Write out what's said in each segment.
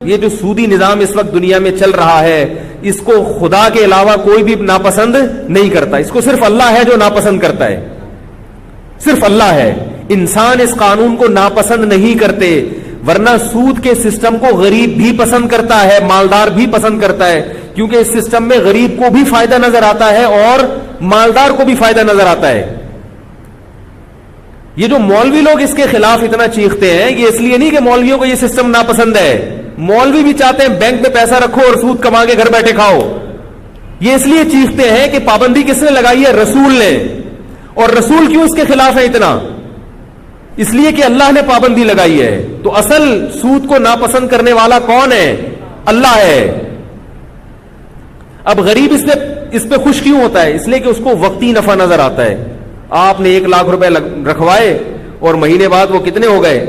یہ جو سودی نظام اس وقت دنیا میں چل رہا ہے اس کو خدا کے علاوہ کوئی بھی ناپسند نہیں کرتا, اس کو صرف اللہ ہے جو ناپسند کرتا ہے, صرف اللہ ہے. انسان اس قانون کو ناپسند نہیں کرتے, ورنہ سود کے سسٹم کو غریب بھی پسند کرتا ہے, مالدار بھی پسند کرتا ہے, کیونکہ اس سسٹم میں غریب کو بھی فائدہ نظر آتا ہے اور مالدار کو بھی فائدہ نظر آتا ہے. یہ جو مولوی لوگ اس کے خلاف اتنا چیختے ہیں, یہ اس لیے نہیں کہ مولویوں کو یہ سسٹم ناپسند ہے, مولوی بھی چاہتے ہیں بینک میں پیسہ رکھو اور سود کما کے گھر بیٹھے کھاؤ. یہ اس لیے چیختے ہیں کہ پابندی کس نے لگائی ہے؟ رسول نے. اور رسول کیوں اس کے خلاف ہے اتنا؟ اس لیے کہ اللہ نے پابندی لگائی ہے. تو اصل سود کو ناپسند کرنے والا کون ہے؟ اللہ ہے. اب غریب اس پہ خوش کیوں ہوتا ہے؟ اس لیے کہ اس کو وقتی نفع نظر آتا ہے. آپ نے 1 لاکھ روپے رکھوائے اور مہینے بعد وہ کتنے ہو گئے؟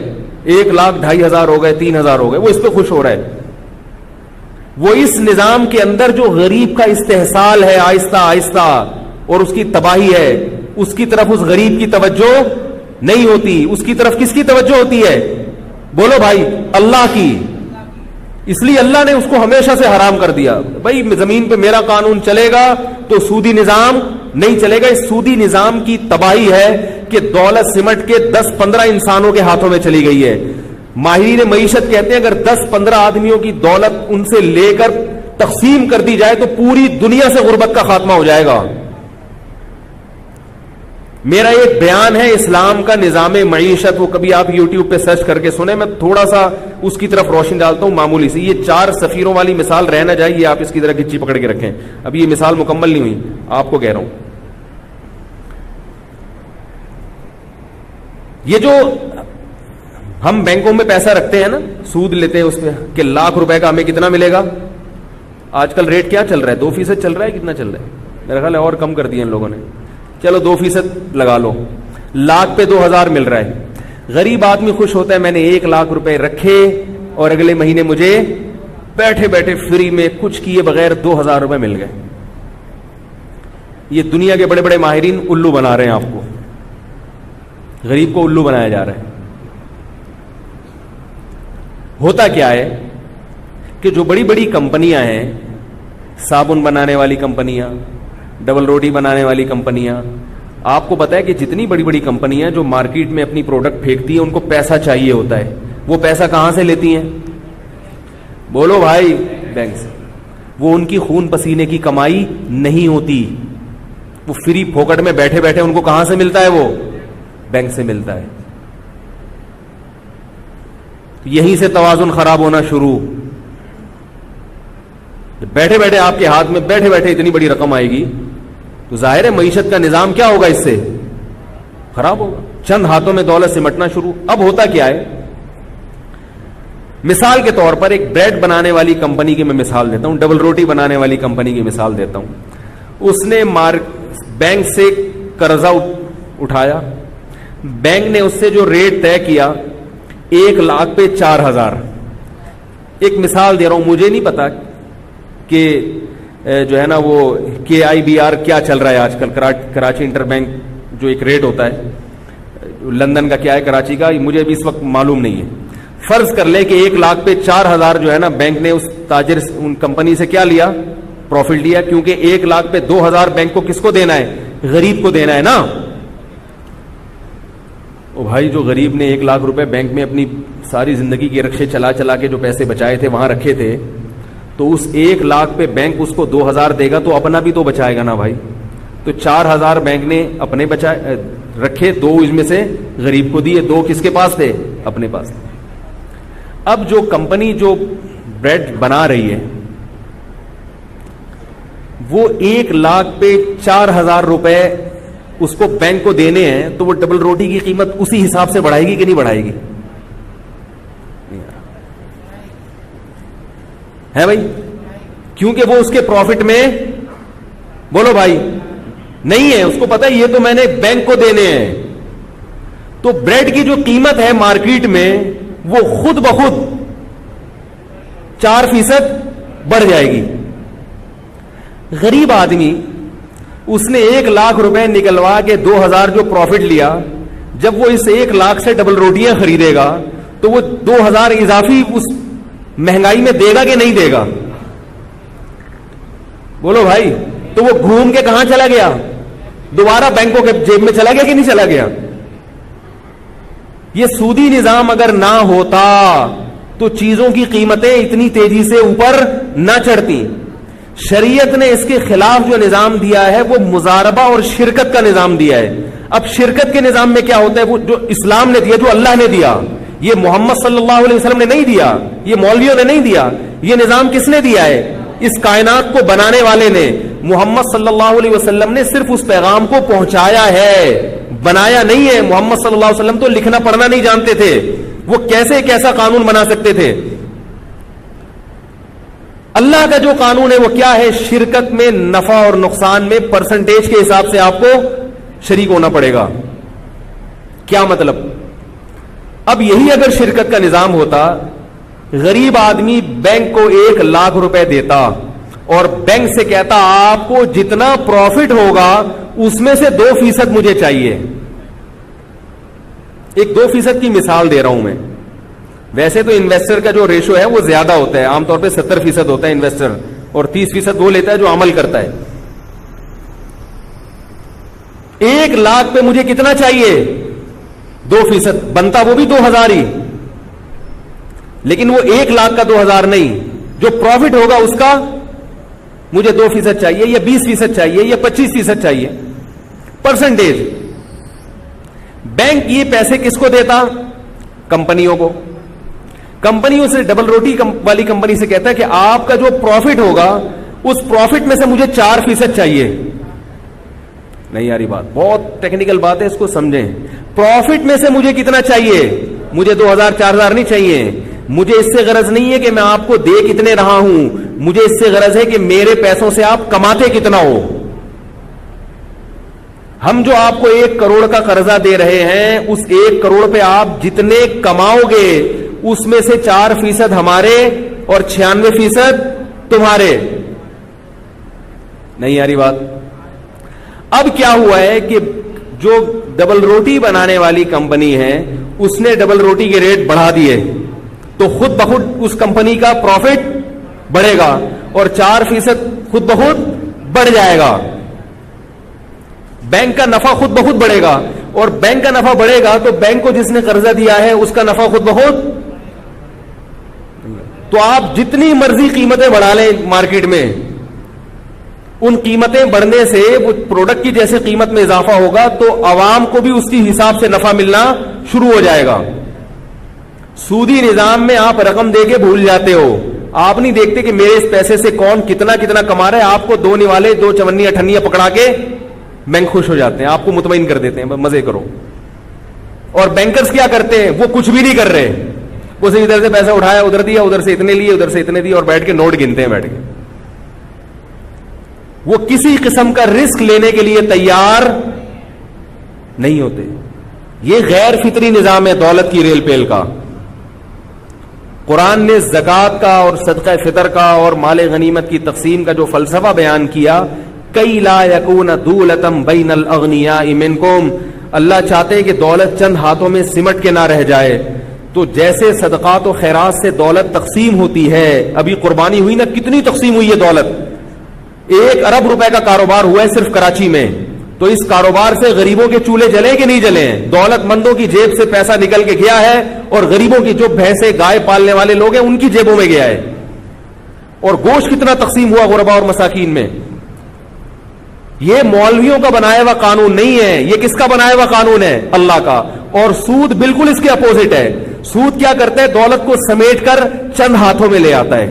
1,02,500 ہو گئے, 3,000 ہو گئے. وہ اس پہ خوش ہو رہا ہے. وہ اس نظام کے اندر جو غریب کا استحصال ہے آہستہ آہستہ اور اس کی تباہی ہے, اس کی طرف اس غریب کی توجہ نہیں ہوتی. اس کی طرف کس کی توجہ ہوتی ہے؟ بولو بھائی, اللہ کی. اس لیے اللہ نے اس کو ہمیشہ سے حرام کر دیا. بھائی زمین پہ میرا قانون چلے گا تو سودی نظام نہیں چلے گا. اس سودی نظام کی تباہی ہے کہ دولت سمٹ کے 10-15 انسانوں کے ہاتھوں میں چلی گئی ہے. ماہرین معیشت کہتے ہیں اگر 10-15 آدمیوں کی دولت ان سے لے کر تقسیم کر دی جائے تو پوری دنیا سے غربت کا خاتمہ ہو جائے گا. میرا ایک بیان ہے اسلام کا نظام معیشت, وہ کبھی آپ یوٹیوب پہ سرچ کر کے سنیں. میں تھوڑا سا اس کی طرف روشنی ڈالتا ہوں معمولی سی. یہ 4 سفیروں والی مثال رہ نہ جائے, یہ آپ اس کی طرح گچی پکڑ کے رکھیں. اب یہ مثال مکمل نہیں ہوئی, آپ کو کہہ رہا ہوں. یہ جو ہم بینکوں میں پیسہ رکھتے ہیں نا, سود لیتے ہیں اس پہ کہ 1,00,000 روپے کا ہمیں کتنا ملے گا. آج کل ریٹ کیا چل رہا ہے؟ 2% چل رہا ہے. کتنا چل رہا ہے؟ میرا خیال ہے اور کم کر دیا ان لوگوں نے. چلو 2% لگا لو, 1,00,000 پہ 2,000 مل رہا ہے. غریب آدمی خوش ہوتا ہے میں نے 1,00,000 روپے رکھے اور اگلے مہینے مجھے بیٹھے بیٹھے فری میں کچھ کیے بغیر 2,000 روپے مل گئے. یہ دنیا کے بڑے بڑے ماہرین الو بنا رہے ہیں آپ کو, غریب کو الو بنایا جا رہا ہے. ہوتا کیا ہے کہ جو بڑی بڑی کمپنیاں ہیں, صابن بنانے والی کمپنیاں, ڈبل روٹی بنانے والی کمپنیاں, آپ کو پتا ہے کہ جتنی بڑی بڑی کمپنیاں جو مارکیٹ میں اپنی پروڈکٹ پھینکتی ہیں ان کو پیسہ چاہیے ہوتا ہے. وہ پیسہ کہاں سے لیتی ہیں؟ بولو بھائی, بینک سے. وہ ان کی خون پسینے کی کمائی نہیں ہوتی, وہ فری پھوکٹ میں بیٹھے بیٹھے ان کو کہاں سے ملتا ہے؟ وہ بینک سے ملتا ہے. یہیں سے توازن خراب ہونا شروع. بیٹھے بیٹھے آپ کے ہاتھ میں بیٹھے بیٹھے اتنی بڑی رقم آئے گی تو ظاہر ہے معیشت کا نظام کیا ہوگا؟ اس سے خراب ہوگا. چند ہاتھوں میں دولت سمٹنا شروع. اب ہوتا کیا ہے, مثال کے طور پر ایک بریڈ بنانے والی کمپنی کی میں مثال دیتا ہوں, ڈبل روٹی بنانے والی کمپنی کی مثال دیتا ہوں. اس نے بینک سے قرضہ اٹھایا. بینک نے اس سے جو ریٹ طے کیا 1,00,000 پہ 4,000. ایک مثال دے رہا ہوں, مجھے نہیں پتا کہ جو ہے نا وہ KIBR کیا چل رہا ہے آج کل, کراچی انٹر بینک جو ایک ریٹ ہوتا ہے, لندن کا کیا ہے, کراچی کا, مجھے بھی اس وقت معلوم نہیں ہے. فرض کر لے کہ 1,00,000 پہ 4,000 جو ہے نا بینک نے اس تاجر ان کمپنی سے کیا لیا؟ پروفٹ لیا. کیونکہ 1,00,000 پہ 2,000 بینک کو کس کو دینا ہے؟ غریب کو دینا ہے نا. او بھائی, جو غریب نے 1,00,000 روپے بینک میں اپنی ساری زندگی کے رکشے چلا چلا کے جو پیسے بچائے تھے وہاں رکھے تھے, تو اس 1,00,000 پہ بینک اس کو 2,000 دے گا تو اپنا بھی تو بچائے گا نا بھائی. تو 4,000 بینک نے اپنے بچائے رکھے, 2 اس میں سے غریب کو دیے, 2 کس کے پاس تھے؟ اپنے پاس. اب جو کمپنی جو بریڈ بنا رہی ہے وہ 1,00,000 پہ 4,000 روپے اس کو بینک کو دینے ہیں, تو وہ ڈبل روٹی کی قیمت اسی حساب سے بڑھائے گی کہ نہیں بڑھائے گی؟ ہے بھائی, کیونکہ وہ اس کے پروفٹ میں, بولو بھائی, نہیں ہے. اس کو پتا ہے یہ تو میں نے بینک کو دینے ہیں. تو بریڈ کی جو قیمت ہے مارکیٹ میں وہ خود بخود 4% بڑھ جائے گی. غریب آدمی اس نے 1,00,000 روپے نکلوا کے 2,000 جو پروفٹ لیا, جب وہ اس 1,00,000 سے ڈبل روٹیاں خریدے گا تو وہ 2,000 اضافی اس مہنگائی میں دے گا کہ نہیں دے گا؟ بولو بھائی. تو وہ گھوم کے کہاں چلا گیا؟ دوبارہ بینکوں کے جیب میں چلا گیا کہ نہیں چلا گیا؟ یہ سودی نظام اگر نہ ہوتا تو چیزوں کی قیمتیں اتنی تیزی سے اوپر نہ چڑھتی. شریعت نے اس کے خلاف جو نظام دیا ہے وہ مزاربہ اور شرکت کا نظام دیا ہے. اب شرکت کے نظام میں کیا ہوتا ہے؟ وہ جو اسلام نے دیا، جو اللہ نے دیا، یہ محمد صلی اللہ علیہ وسلم نے نہیں دیا، یہ مولویوں نے نہیں دیا. یہ نظام کس نے دیا ہے؟ اس کائنات کو بنانے والے نے. محمد صلی اللہ علیہ وسلم نے صرف اس پیغام کو پہنچایا ہے، بنایا نہیں ہے. محمد صلی اللہ علیہ وسلم تو لکھنا پڑھنا نہیں جانتے تھے، وہ کیسے کیسا قانون بنا سکتے تھے؟ اللہ کا جو قانون ہے وہ کیا ہے؟ شرکت میں نفع اور نقصان میں پرسنٹیج کے حساب سے آپ کو شریک ہونا پڑے گا. کیا مطلب؟ اب یہی اگر شرکت کا نظام ہوتا، غریب آدمی بینک کو 1 لاکھ روپے دیتا اور بینک سے کہتا آپ کو جتنا پروفٹ ہوگا اس میں سے 2% مجھے چاہیے. ایک 2% کی مثال دے رہا ہوں میں. ویسے تو انویسٹر کا جو ریشو ہے وہ زیادہ ہوتا ہے، عام طور پہ 70% ہوتا ہے انویسٹر، اور 30% وہ لیتا ہے جو عمل کرتا ہے. 1 لاکھ پہ مجھے کتنا چاہیے؟ 2%. بنتا وہ بھی 2000 ہی، لیکن وہ 1 لاکھ کا 2000 نہیں، جو پروفٹ ہوگا اس کا مجھے 2% چاہیے، یا 20% چاہیے، یا 25% چاہیے. پرسنٹیج. بینک یہ پیسے کس کو دیتا؟ کمپنیوں کو. کمپنیوں سے ڈبل روٹی والی کمپنی سے کہتا ہے کہ آپ کا جو پروفٹ ہوگا اس پروفٹ میں سے مجھے 4% چاہیے. نہیں یاری بات بہت ٹیکنیکل بات ہے، اس کو سمجھیں. پروفٹ میں سے مجھے کتنا چاہیے؟ مجھے 2000 4000 نہیں چاہیے. مجھے اس سے غرض نہیں ہے کہ میں آپ کو دے کتنے رہا ہوں، مجھے اس سے غرض ہے کہ میرے پیسوں سے آپ کماتے کتنا ہو. ہم جو آپ کو 1 کروڑ کا قرضہ دے رہے ہیں، اس 1 کروڑ پہ آپ جتنے کماؤ گے اس میں سے 4% ہمارے اور 96% تمہارے. نہیں یاری بات. اب کیا ہوا ہے کہ جو ڈبل روٹی بنانے والی کمپنی ہے اس نے ڈبل روٹی کے ریٹ بڑھا دیے، تو خود بخود اس کمپنی کا پروفٹ بڑھے گا اور 4% خود بخود بڑھ جائے گا. بینک کا نفع خود بخود بڑھے گا، اور بینک کا نفع بڑھے گا تو بینک کو جس نے قرضہ دیا ہے اس کا نفع خود بخود. تو آپ جتنی مرضی قیمتیں بڑھا لیں مارکیٹ میں، ان قیمتیں بڑھنے سے وہ پروڈکٹ کی جیسے قیمت میں اضافہ ہوگا تو عوام کو بھی اس کی حساب سے نفع ملنا شروع ہو جائے گا. سودی نظام میں آپ رقم دے کے بھول جاتے ہو، آپ نہیں دیکھتے کہ میرے اس پیسے سے کون کتنا کتنا کما رہا ہے. آپ کو 2 نوالے 2 چونی اٹھنیاں پکڑا کے بینک خوش ہو جاتے ہیں، آپ کو مطمئن کر دیتے ہیں مزے کرو. اور بینکرز کیا کرتے ہیں؟ وہ کچھ بھی نہیں کر رہے، وہ صرف ادھر سے پیسہ اٹھایا ادھر دیا، ادھر سے اتنے لیے ادھر سے اتنے دیے، اور بیٹھ کے نوٹ گنتے ہیں بیٹھ کے. وہ کسی قسم کا رسک لینے کے لیے تیار نہیں ہوتے. یہ غیر فطری نظام ہے دولت کی ریل پیل کا. قرآن نے زکوٰۃ کا اور صدقہ فطر کا اور مال غنیمت کی تقسیم کا جو فلسفہ بیان کیا، کئی لا یکون دولتم بین الاغنیاء منکم، اللہ چاہتے ہیں کہ دولت چند ہاتھوں میں سمٹ کے نہ رہ جائے. تو جیسے صدقات و خیرات سے دولت تقسیم ہوتی ہے، ابھی قربانی ہوئی نا، کتنی تقسیم ہوئی ہے دولت. 1 ارب روپے کا کاروبار ہوا ہے صرف کراچی میں. تو اس کاروبار سے غریبوں کے چولہے جلے کہ نہیں جلے ہیں؟ دولت مندوں کی جیب سے پیسہ نکل کے گیا ہے، اور غریبوں کی جو بھینسیں گائے پالنے والے لوگ ہیں ان کی جیبوں میں گیا ہے. اور گوشت کتنا تقسیم ہوا غربا اور مساکین میں. یہ مولویوں کا بنایا ہوا قانون نہیں ہے، یہ کس کا بنایا ہوا قانون ہے؟ اللہ کا. اور سود بالکل اس کے اپوزٹ ہے. سود کیا کرتا ہے؟ دولت کو سمیٹ کر چند ہاتھوں میں لے آتا ہے.